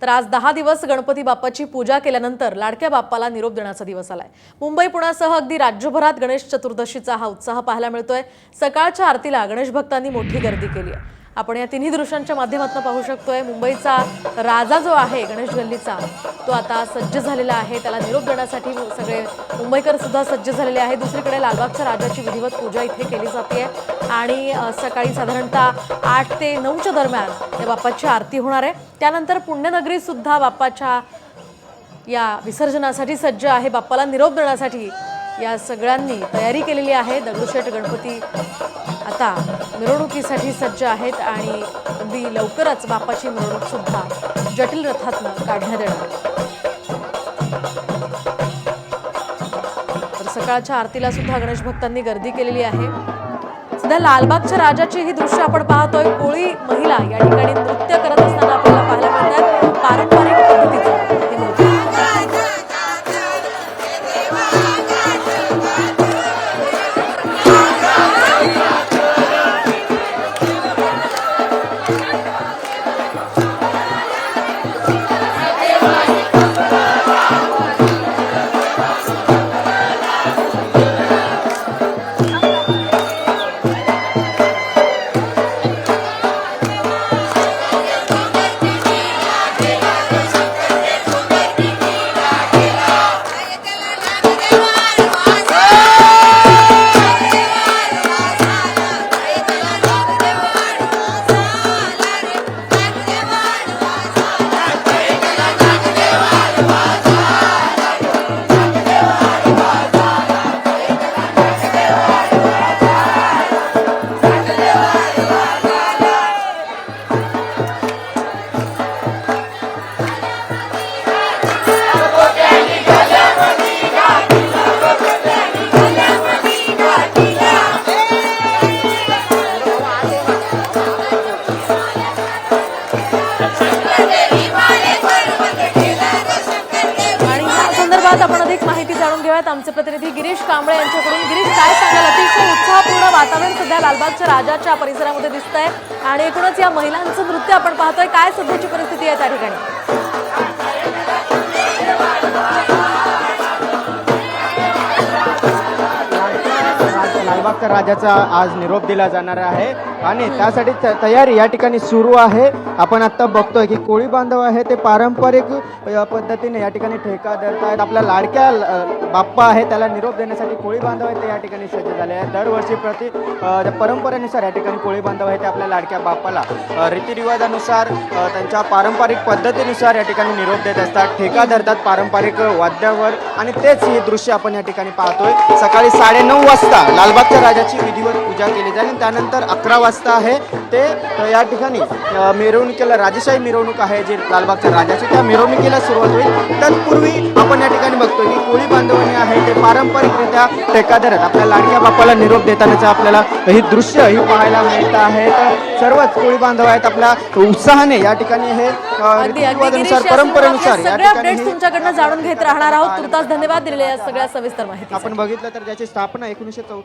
तर आज 10 दिवस गणपती बाप्पाची पूजा केल्यानंतर लाडक्या बाप्पाला निरोप देण्याचा दिवस आलाय। मुंबई पुण्यासह अगदी राज्यभरात गणेश चतुर्दशीचा हा उत्साह पाहायला मिळतोय। सकाळच्या आरतीला गणेश भक्तांनी मोठी गर्दी केली आहे। आपण या तिन्ही दृश्यांच्या माध्यमातून पाहू शकतोय मुंबईचा राजा जो आहे गणेश गल्लीचा तो आता सज्ज झालेला आहे। त्याला निरोप देण्यासाठी सगळे मुंबईकर सुद्धा सज्ज झालेले आहेत। दुसरीकडे लालबागच्या राजाची विधिवत पूजा इथे केली जाते आणि सकाळी साधारणतः 8 ते 9च्या दरम्यान या बाप्पाची आरती होणार आहे। त्यानंतर पुण्यनगरी सुद्धा बाप्पाच्या या विसर्जनासाठी सज्ज आहे। बाप्पाला निरोप देण्यासाठी या सगळ्यांनी तयारी केलेली आहे। दगडूशेठ गणपती आता मिरवणुकीसाठी सज्ज आहेत आणि अगदी लवकरच बाप्पाची मिरवणूक सुद्धा जटिल रथातून काढण्यात येणार। तर सकाळच्या आरतीला सुद्धा गणेश भक्तांनी गर्दी केलेली आहे। सध्या लालबागच्या राजाची ही दृश्य आपण पाहतोय। कोळी महिला या ठिकाणी नृत्य करत असताना आपल्याला पाहायला मिळतात। पारंपरिक पद्धतीचं हे नृत्य आपण अधिक माहिती जाणून घेऊयात। आमचे प्रतिनिधी गिरीश कांबळे यांच्याकडून। गिरीश, काय सांगाल? अतिशय उत्साहपूर्ण वातावरण सध्या लालबागच्या राजाच्या परिसरामध्ये दिसतंय आणि एकूणच या महिलांचं नृत्य आपण पाहतोय। काय सध्याची परिस्थिती आहे त्या ठिकाणी? लालबागच्या राजाचा आज निरोप दिला जाणार आहे आणि त्यासाठी तयारी या ठिकाणी सुरू आहे। आपण आता बघतोय की कोळी बांधव आहे ते पारंपरिक पद्धतीने या ठिकाणी ठेका धरतायत। आपल्या लाडक्या बाप्पा आहे त्याला निरोप देण्यासाठी कोळी बांधव आहे ते या ठिकाणी सज्ज झाले आहेत। दरवर्षी परंपरेनुसार या ठिकाणी कोळी बांधव आहे ते आपल्या लाडक्या बाप्पाला रीतिरिवाजानुसार त्यांच्या पारंपरिक पद्धतीनुसार या ठिकाणी निरोप देत असतात, ठेका धरतात पारंपरिक वाद्यावर आणि तेच हे दृश्य आपण या ठिकाणी पाहतोय। सकाळी 9:30 वाजता लालबागच्या राजाची विधिवत पूजा केली जाईल। त्यानंतर 11 वाजता आहे ते या ठिकाणी मिरवणुकीला राजेशाही मिरवणूक आहे जी लालबागच्या राजाची त्या मिरवणुकीला सुरुवात होईल। तत्पूर्वी आपण या ठिकाणी बघतोय की कोळी बांधवांनी आहे ते पारंपरिकरित्या ठेका धरत आपल्या लाडक्या बाप्पाला निरोप देतानाचं आपल्याला ही दृश्य ही पाहायला मिळत आहे। तर सर्वच कोळी बांधव आहेत आपल्या उत्साहाने या ठिकाणी हे रीतिरिवाजानुसार परंपरेनुसार या ठिकाणी तुमच्याकडनं जाणून घेत राहणार आहोत। तुर्तास धन्यवाद दिलेल्या या सगळ्या सविस्तर माहिती आपण बघितलं तर ज्याची स्थापना 1914